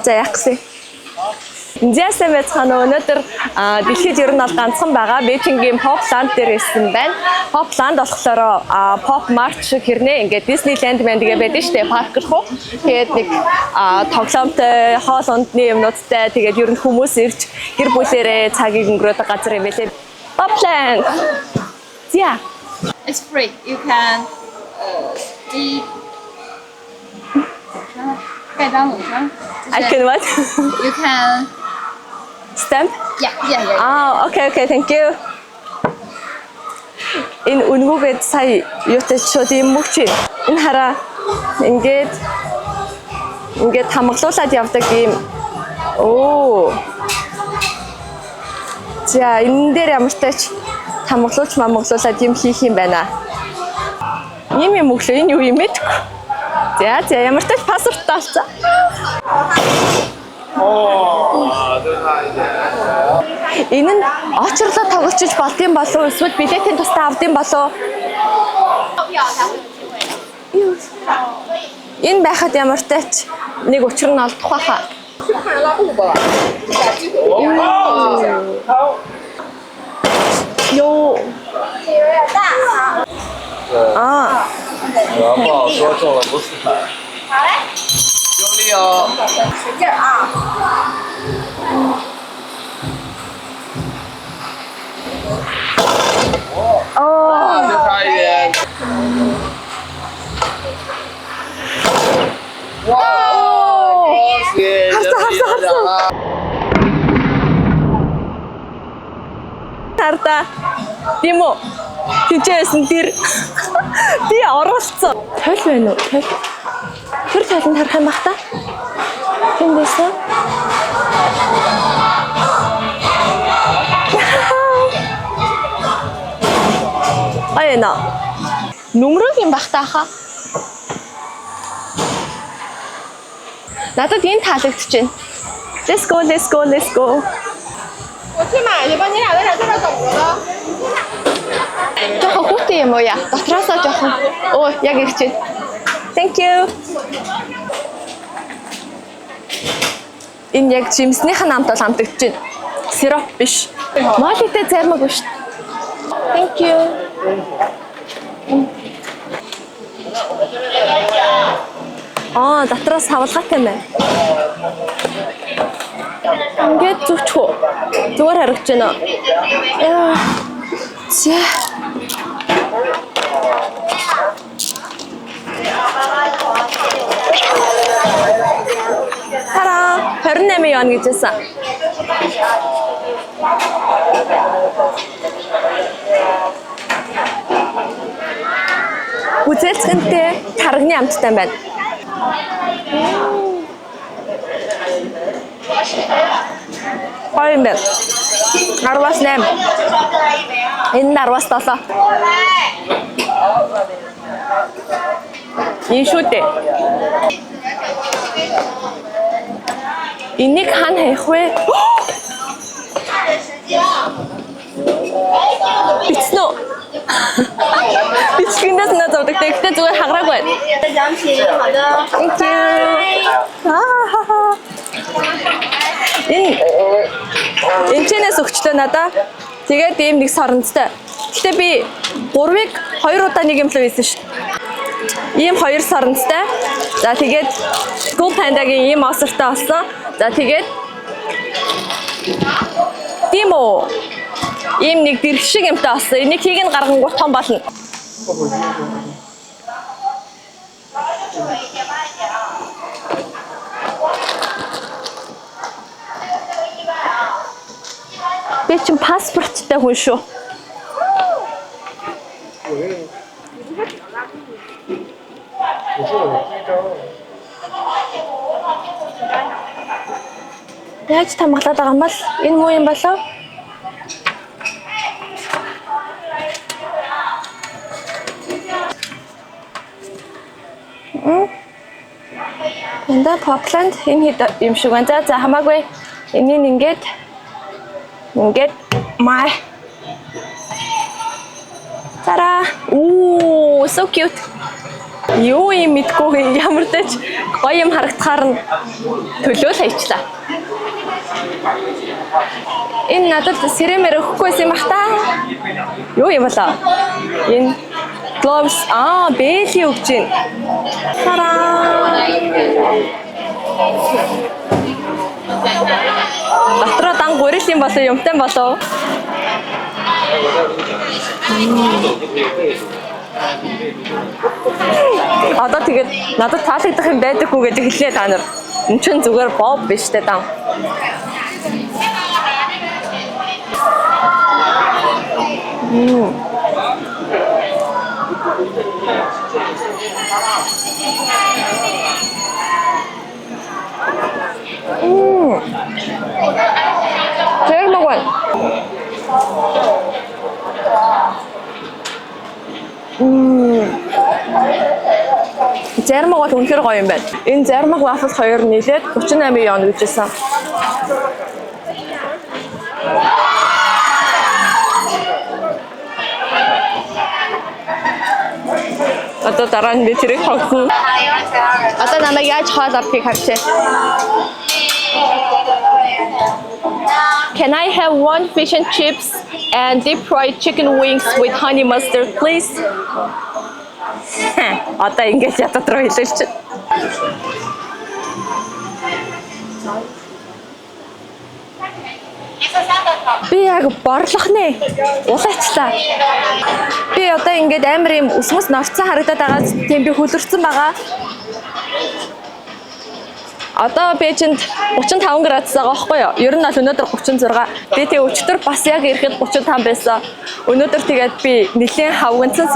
За яах гэсэн. Инжээсэн байцгаана өнөөдөр дэлхийд ер нь бол ганцхан байгаа. Бээжингийн Попland дээр ирсэн байна. Попland болохоор Pop Mart шиг хэрнээ ингээд Disneyland мэндэгэ байдаг шүү дээ. Парк руу. Тэгээд нэг тоглоомтой, хоол ундны юмнуудтай тэгээд ер нь хүмүүс ирж гэр бүлээрээ цагийг өнгөрөөдөг газар юм байлээ. Popland. Yeah. It's free. You can eat. I can what? You can Stamp? yeah. Okay, thank you. Энэ үнгүүгээд сая юутай шууд юм мөгч. Энэ хараа ингээд хамглуулад явдаг юм. Оо. За энэ дээр ямар тач хамглуулаад юм хийх юм байна. Ийм юм өглөө энэ юу юм бэ? За ямар тач паспорт таалцаа. Энэ нь очрлоо тоглож болдсон болов уу? Эсвэл билетийн тусдаа авдсан болов уу? Энэ байхад ямар тач нэг учир нь олдох байхаа. Ёо. 不好说，中了不是很。好嘞。用力哦。使劲啊。哦。再差一点。哇！谢谢。好。Тарда. Тийм үү? Тийчээсэн тэр би оролцсон. Тойл байна уу? Тойл. Тэр тойлонд харах юм бах та. Тэндээсээ. Айна. Нүмрэг юм бах та хаа. Надад энэ таалагдчихэв. Let's go. 我去买去吧，你俩在这边等着了。 Жоохон хүүтэй юм уу яа? Дотроосоо жоохон. Оо, яг ирж байна. Thank you. Энэ яг жимснийх нь хамт бол хамтагдж байна. Сироп биш. Молитэй зармаг биш. Thank you. Дотроос хавлгаатай юм байна. Ингээд зүгчхүү. Зүгээр харагдаж байна. Яа. За. Тара 28 яон гэжсэн. Үзэлцэнтэй тарганы амттай байна. Гоё юм байна. 18. Энэ 17. Энэ шүү дээ. Энийг хаана хийх вэ? Бичнэ. Бичгэнээс надад зовдөг. Тэгтээ зүгээр хагараагүй байна. Thank you. Энэчнээс өгчлөө надаа. Тэгээд ийм нэг соронцтой. Гэтэ би 3-ыг 2 удаа нэг юм л байсан ш. Ийм 2 соронцтой. За тэгээд School Panda-гийн ийм осортой болсон. За тэгээд тийм үү. Ийм нэг дэрх шиг юмтай болсон. Энийг хийг нь гаргангуут том болно. Би чинь паспорттай хүн шүү. Яаж тамгалаад байгаа юм бол энэ муу юм болов? Энда Popland энэ юм шиг байна. За хамаагүй энийг ингээд май. Тара. Ooh, so cute. Юу юм мэдгүй ямар ч гоё юм харагдахаар нь төлөөл хайчлаа. Энэ надад сэрэмэр өгөхгүйсэн юм бах та. Юу юм болоо? Энэ gloves бэли өгч байна. Тараа. Дотроо дан гурил юм болоо юмтай болоо. Одоо тэгээд надад таалагдах юм байдаггүй гэдэг хэлээ та нар. Энд чинь зүгээр боб биш тэ даа. 제일 먹어. Зармагт үнэхээр гоё юм байна. Энэ зармаг waffle 2 нийлээд 38 вон гэжсэн. Одоо дараа нь би тэрийг хогсон. Одоо намайг яаж хоол авахыг харчээ. Can I have one fish and chips and deep fried chicken wings with honey mustard, please? Одоо ингэж ятад руу хэлээч. Би яг борлох нэ. Улаачлаа. Би одоо ингэж амар юм өсмөс норцсон харагдаад байгаа. Тийм би хөлөрцөн байгаа. Одоо Бээжинд 35 градус байгаа байхгүй юу? Ер нь бол өнөөдөр 36. Би тэг өчтөр бас яг ирэхэд 35 байсан. Өнөөдөр тэгээд би нэлийн хавганцсан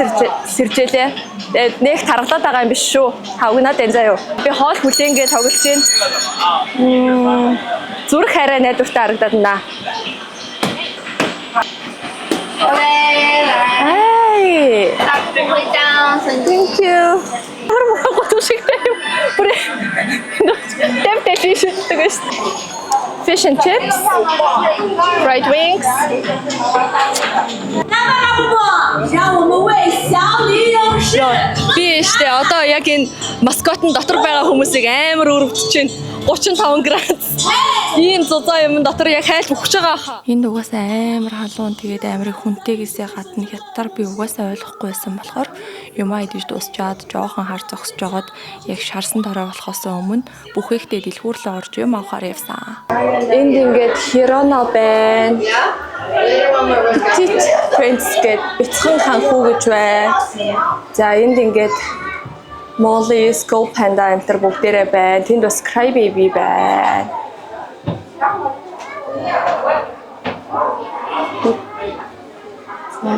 сэржээлээ. Тэгээд нэг таргалаад байгаа юм биш шүү. Хавгнаад энэ заяа. Би хоол хүлэнгээ тоглож байна. Зүрх хараа найдвартай харагдаад байна. Hey. Thank you. Fish and chips, fried wings. Би штэ одоо яг энэ маскотын дотор байгаа хүмүүсийг амар өрөвдөж байна. 35 градус. Ийм зузаа юм дотор яг хайлт өгч байгаа хаа. Энд угаасаа амар халуун тэгээд амар хүнтэйгээсээ гадна хятадаар би угаасаа ойлгохгүй байсан болохоор юмаа идэж дуусчаад жоохон хар зогсож жагаад яг шарсан дараа болохоос өмнө бүхээгтээ дэлгүүрлээ орж юм авахаар явсан. Энд ингээд Хироно байна. Petit Prince гэдэг бяцхан ханхуу гэж байна. За энд ингээд Molly, Skull Panda энэ бүгдээрээ байна. Тэнд бас Cry Baby байна.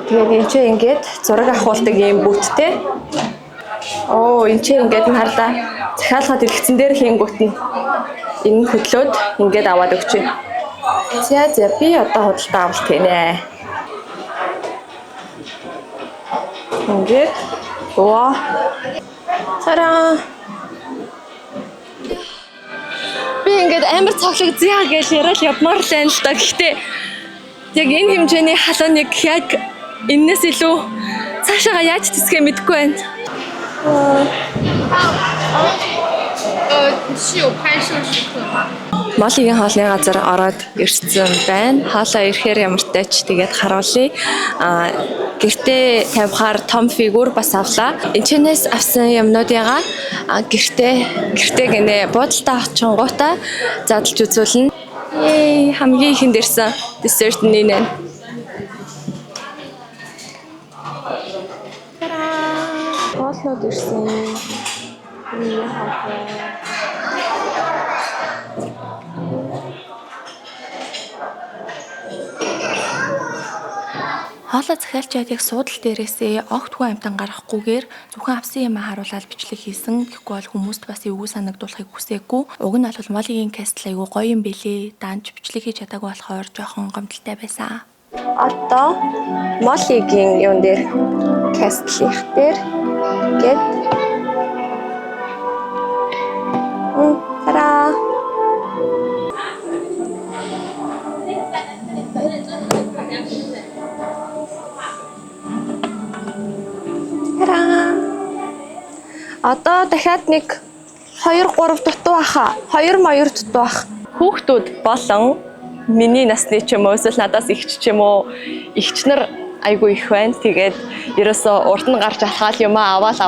Тэгээд энэ ч ингээд зураг авахулдаг юм бүттэй. Энэ ч ингээд харлаа. Захиалгад дэлгэцэн дээр хийнгүүт нь энэ хөдлөөд ингээд аваад өгч байна. За би одоо худалдаа авалт хийнэ. Ингээд Тараа. Би ингээд амар цоглогдъя гэж яриад явмаар л байна л да. Гэхдээ яг энэ хэмжээний халууныг яг энэс илүү цаашаа яаж тэсгээ мэдэхгүй байна. 是有拍摄许可吗？ Молигийн хоолны газар ороод ирсэн байна. Хоолоо ирэхээр ямар тач тэгээд харуулъя. Гэртээ тавихаар том фигур бас авлаа. Энэчнээс авсан юмнуудыгаа гэртээ гинэ буудалтай очингуудаа задлж үзүүлнэ. Хамгийн ихэнд ирсэн десерт нийнэ. Хоолнууд ирсэн. Хоолой захиалчаад яг суудал дээрээсээ огт хүн амтан гарахгүйгээр зөвхөн авсан юм харуулаад бичлэг хийсэн. Тэгэхгүй бол хүмүүст бас эвгүй санагдуулахыг хүсээгүй. Уг нь бол Молигийн кастл айгүй гоё юм бэлээ. Данж бичлэг хийж чадаагүй болохоор жоохон гомдолтой байсан. Одоо Молигийн юун дээр кастлих дээр гээд Тараа. дахиад нэг 2 3 дутуу баха. 2 моёр дутуу бах. Хүүхдүүд болон миний насны ч юм уу эсвэл надаас ихч ч юм уу ихч нар айгүй их байна. Тэгээд ерөөсөө урд нь гарч алхаал юм аваад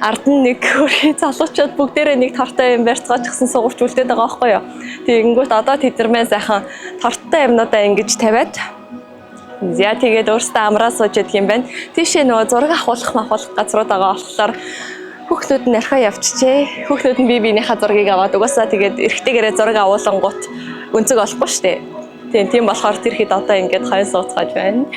ард нь нэг хөрхий залуучууд бүгдээрээ нэг тортой юм барьцгааж гисэн сугурч үлдээд байгаа байхгүй юу. Тэгэнгүүт одоо тэднэрмээ сайхан тортой юмнуудаа ингэж тавиад яа тэгээд өөртөө амраа сууж ядг юм байна. Тийшээ нөгөө зураг авахлах газрууд байгаа болохоор хүүхдүүд нь орхио явчихжээ. Хүүхдүүд нь биенийхээ зургийг аваад угаасаа тэгээд эргэтэйгээрээ зураг авуулангууд өнцөг олохгүй штэ. Тийм болохоор тэр хэд одоо ингэж хойно сууцгааж байна.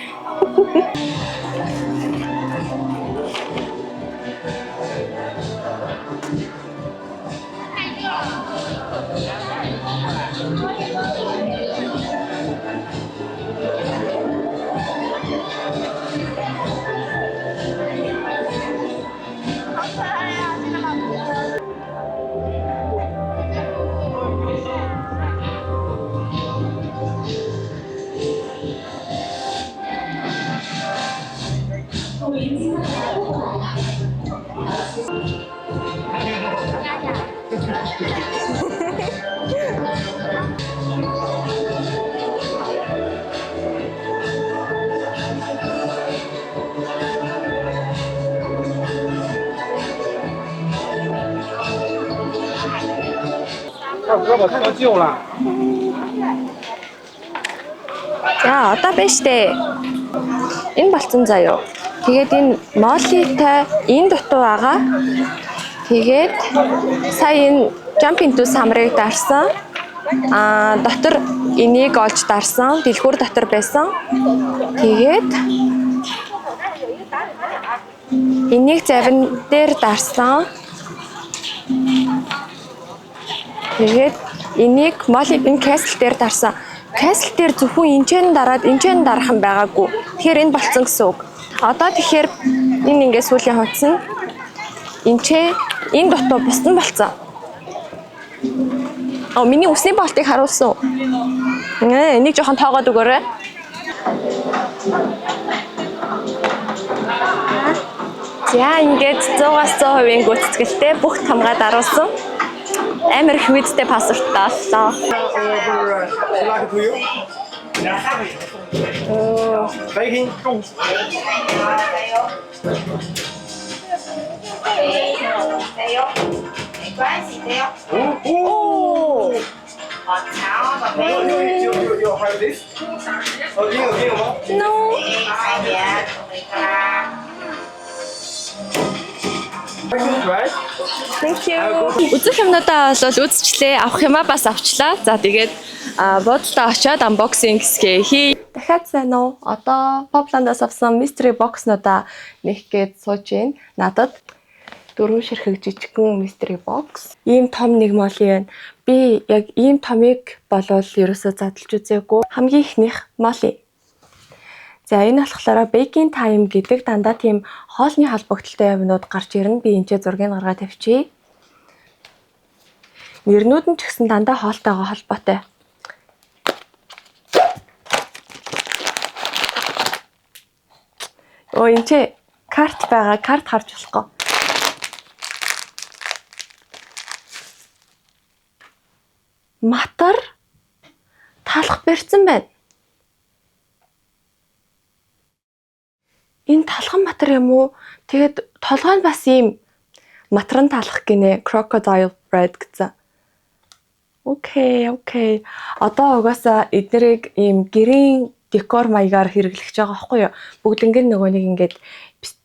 За одоо байна штэ. Энэ болцсон заяо. Тэгээд энэ моллитай энэ дутуу байгаа. Тэгээд сая энэ jump into summer-ыг дарсан. Дотор энийг олж дарсан. Дэлгүүр дотор байсан. Тэгээд энийг завин дээр дарсан. Тэгээд энийг молли энэ castle дээр дарсан. Castle дээр зөвхөн энэчэн дараад энэчэн дарах юм байгаагүй. Тэгэхээр энэ болцсон гэсэн үг. Одоо тэгэхээр энэ ингээд сүүлийн хувцсан. Энэ дутуу бусдан болцсон. Миний усны болтыг харуулсан. Энийг жоохон тоогоод өгөөрэй. За ингээд 100-аас 100% гүйцэтгэлтэй бүх тамгаа даруулсан. Амар их видтэй пассворттай боллоо. Thank you. Үзэх юмнуудаа бол үзчихлээ. Авах юмаа бас авчлаа. За тэгээд буудлаа очиод unboxing хий. Дахиад сайн уу? Одоо Popland-аас авсан mystery box-нуудаа нэг гээд сууж байна. Надад 4 ширхэг жижигхэн mystery box. Ийм том нэг молли байна. Би яг ийм томыг болвол ерөөсөө задлж үзээгүй. Хамгийн ихнийх молли. За энэ болохоор baking time гэдэг дандаа тийм хоолны холбогдлолтой юмнууд гарч ирнэ. Би энэ зургийг гаргаад тавьчихъя. Нэрнүүд нь ч гэсэн дандаа хоолтойгоо холбоотой. Энэ карт байгаа. Карт харж болохгүй. Матар талах барьсан байна. Энэ талхан матар юм уу? Тэгээд толгой нь бас ийм матран талах гинэ. Crocodile bread гэсэн. Окей. Одоо угаасаа эднэрийг ийм гэрийн декор маягаар хэрэглэж байгаа байхгүй юу? Бүгднгээр нөгөө нэг ингээд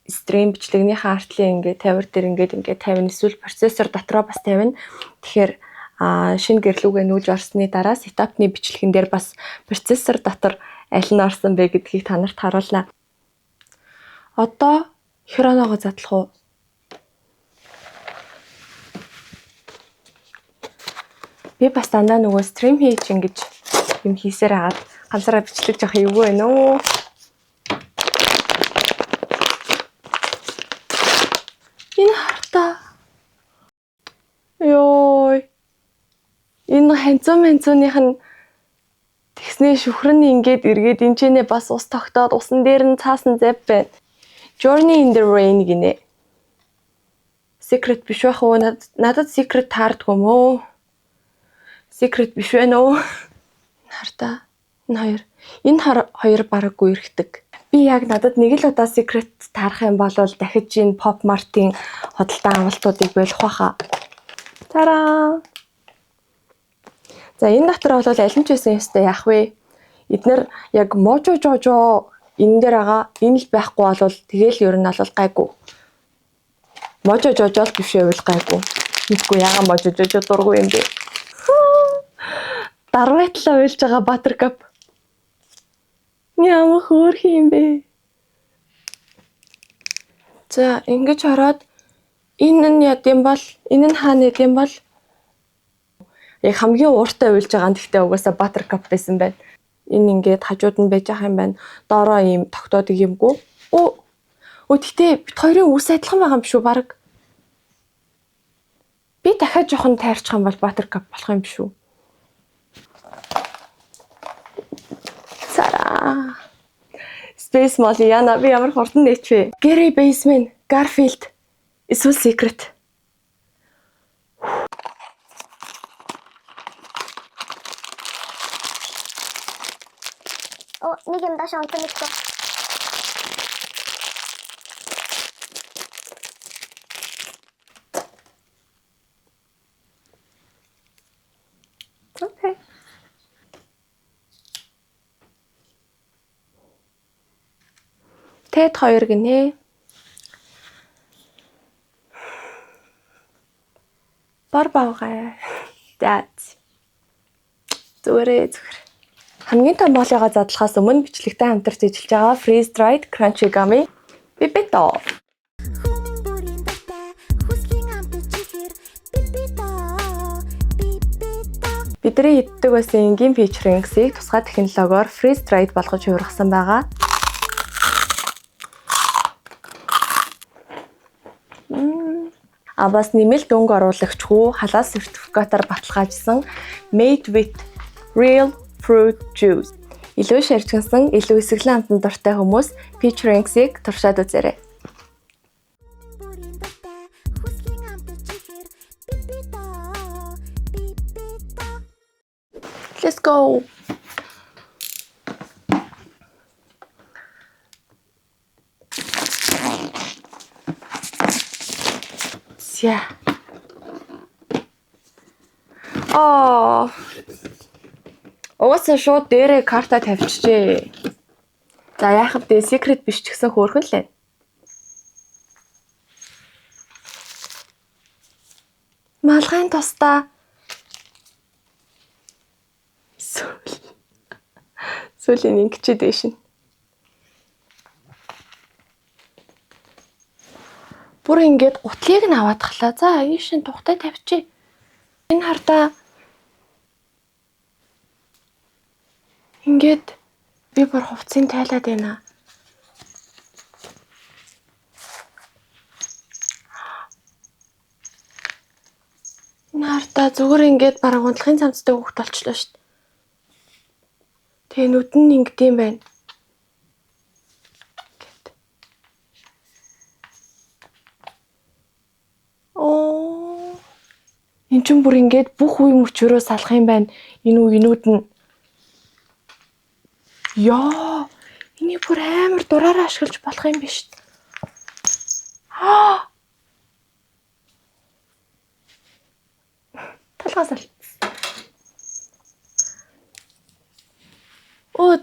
стрим бичлэгнийхээ артлын ингээд тавир дээр ингээд тавина. Эсвэл процессор дотроо бас тавина. Тэгэхээр шинэ гэрлүүгээ нүүлж орсны дараа сетапны бичлэгэн дээр бас процессор дотор аль нь орсон бэ гэдгийг та нарт харуулнаа. Одоо хроноогоо задлах уу? Би бас дандаа нөгөө стрим хийж ингэж юм хийсээр хагаад ганцаараа бичлэг жоох эвгүй байна уу? Энэ хартаа. Йой. Энэ ханцууных нь тэгснээ шүхрэн ингээд эргээд энэчнээ бас ус тогтоод усан дээр нь цаасан зав байна. Journey in the rain гинэ. Secret биш байх уу? Надад secret таардгүй юм уу? Secret биш вэ нөө? Хартаа. Энэ хоёр бараггүй ирэхдэг. Би яг надад нэг л удаа secret таарах юм бол дахиж энэ Pop Mart-ийн худалдан авалтуудыг болох байхаа. Тараа. За энэ дотор бол аль нь ч байсан ёстой яах вэ? Эднэр яг можо жожо энэ дээр байгаа. Энэ л байхгүй бол тэгэл ер нь бол гайгүй. Можо жожо л биш байвал гайгүй. Мэдгүй ягаа можо жожо дургүй юм бэ? Дарвайтлаа уйлж байгаа Buttercup. Ямар хөөрхөн юм бэ? За ингэж хараад энэ нь яд юм бол энэ нь хаана яд юм бол яг хамгийн ууртай уйлж байгаа нь гэхдээ угаасаа Buttercup байсан байна. Энэ ингээд хажууд нь байж байгаа юм байна. Доороо ийм тогтоодог юмгүй. Гэхдээ бит хоёрын үс адилхан байгаа юм шүү баг. Би дахиад жоохон тайрчих юм бол Buttercup болох юм шүү. Сара. Space Molly яна би ямар хурдан нээчвэ. Gary Baseman, Garfield. Эсвэл Secret. Нэг юм дааш онцон нэгтэй. Окей. Тэд хоёр гинэ. Бар бавгай. That's. Зүгээр. Хамгийн том боолыгоо задлахаас өмнө бичлэгтэй хамтарч ажиллаж байгаа Freeze Dried Crunchy Gummy Pipito. Бидний иддэг байсан энгийн featuring-ийг тусгай технологиор Freeze Dried болгож хувиргасан байгаа. Бас нэмэлт өнгө оруулагчгүй халаал сертификатаар баталгаажсан Made with Real Fruit Juice. Илүү шаржигнсан, илүү эсрэглэн амтан дуртай хүмүүс featuring-ийг туршаад үзээрэй. Let's go. Yeah. Угаасаа шууд дээрээ карта тавьчихжээ. За яах вэ? Secret биш ч гэсэн хөөрхөн л байна. Малгайн тусдаа сүүлийн ингэчээд дэшин. Бүр ингээд гутлыг нь аваад тахлаа. За энэ шин тухтай тавьчих. Энэ хартаа ингээд би бүр хувцсыг тайлаад байна. Энэ хартаа зүгээр ингээд бараг унтлагын цамцтай хөвгт болчлоо шүү дээ. Тэгээ нүдэн нь ингэдэм байна. Энд чинь бүр ингээд бүх үе мөчрөө салах юм байна. Энүүд нь. Яа, энийг бүр амар дураараа ашиглаж болох юм биш. Талгаас ал.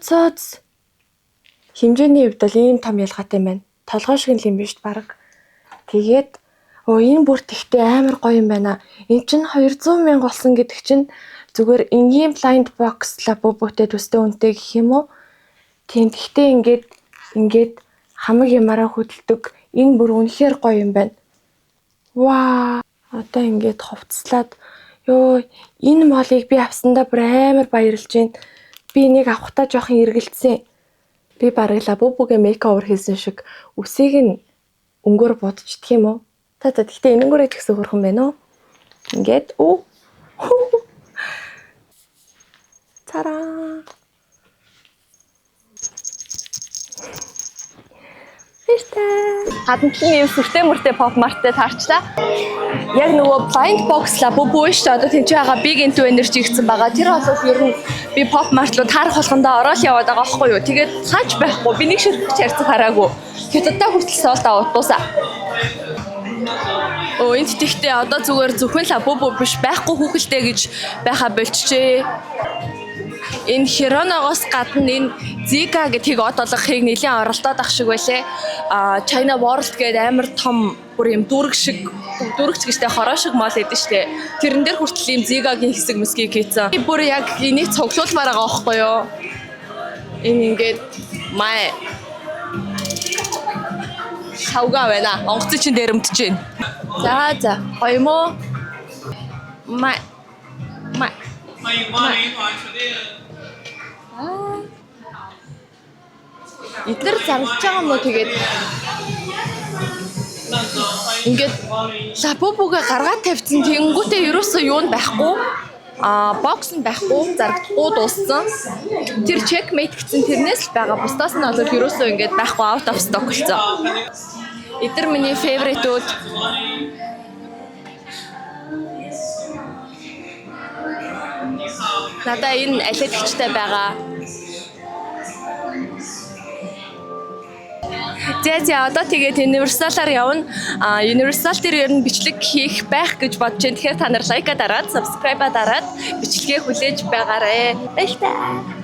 Цоц. Хэмжээний хувьд бол ийм том ялгаатай юм байна. Толгой шиг л юм биш баг. Тэгээд энэ бүр тэгтээ амар гоё юм байна. Энд чинь 200,000 болсон гэдэг чинь зүгээр энгийн blind box лабубутэй төстэй үнэтэй гэх юм уу? Тийм тэгтээ ингээд хамаг ямаараа хөдөлдөг. Энэ бүр үнэхээр гоё юм байна. Ваа! Одоо ингээд хувцслаад энэ молыг би авсандаа бүр амар баярлж байна. Би энийг авахтаа жоохон эргэлцсэн. Би бараг лабубугийн мейковер хийсэн шиг үсийг нь өнгөөр бодчихдаг юм уу? Тэгтээ энэнгүүрээ ч гэсэн хөрхөн байна уу? Ингээд Тараа. Баярлалаа. гадна талын сүртэй мөртэй pop martтай таарчлаа. Яг нөгөө blind box Labubu шүү дээ. Одоо тэнцээ байгаа big into energy гэсэн байгаа. Тэр бол ер нь би pop mart руу таарах болгондоо ороод яваад байгаа байхгүй юу. Тэгээд хаач байхгүй. Би нэг ширхэг чарцах хараагүй. Хятадтай хүртэл соолтаа утуусаа. Оо энд тэгтээ одоо зүгээр зөвхөн Labubu биш байхгүй хүүхэлтэй гэж байха болчихжээ. Энэ Хироногоос гадна энэ Zika гэдгийг од олгохыг нэлийн оролдоод ах шиг байлээ. China World гэдэг амар том бүр юм дүүрэгч гэжтэй хороо шиг мол эдэн штэ. Тэрэн дээр хүртэл юм Zika-гийн хэсэг мэсгийг хийцэн. Би бүр яг энийг цуглуулмаар байгаа байхгүй юу? Энэ ингээд май шавга байна. Онгоцын чин дээрэмтэж байна. За гоё юм уу? Май Эдгээр зарлж байгаа мó тэгээд ингээд Labubu-г гаргаад тавьсан тэнгүүтээ ерөөсөө юу байхгүй бокс нь байхгүй зарагдахгүй дууссан. Тэр checkmate гэсэн тэрнээс л байгаа. Бусдаас нь бол ерөөсөө ингээд байхгүй out of stock болсон. Эдгээр миний favorite-ууд надаа энэ алиадчтай байгаа. За одоо тэгээд Universal-аар явна. Universal дээр ер нь бичлэг хийх байх гэж бодож байна. Тэгэхээр та нар лайка дараад, subscribe дараад бичлэгээ хүлээж байгаарэ. Баярлалаа.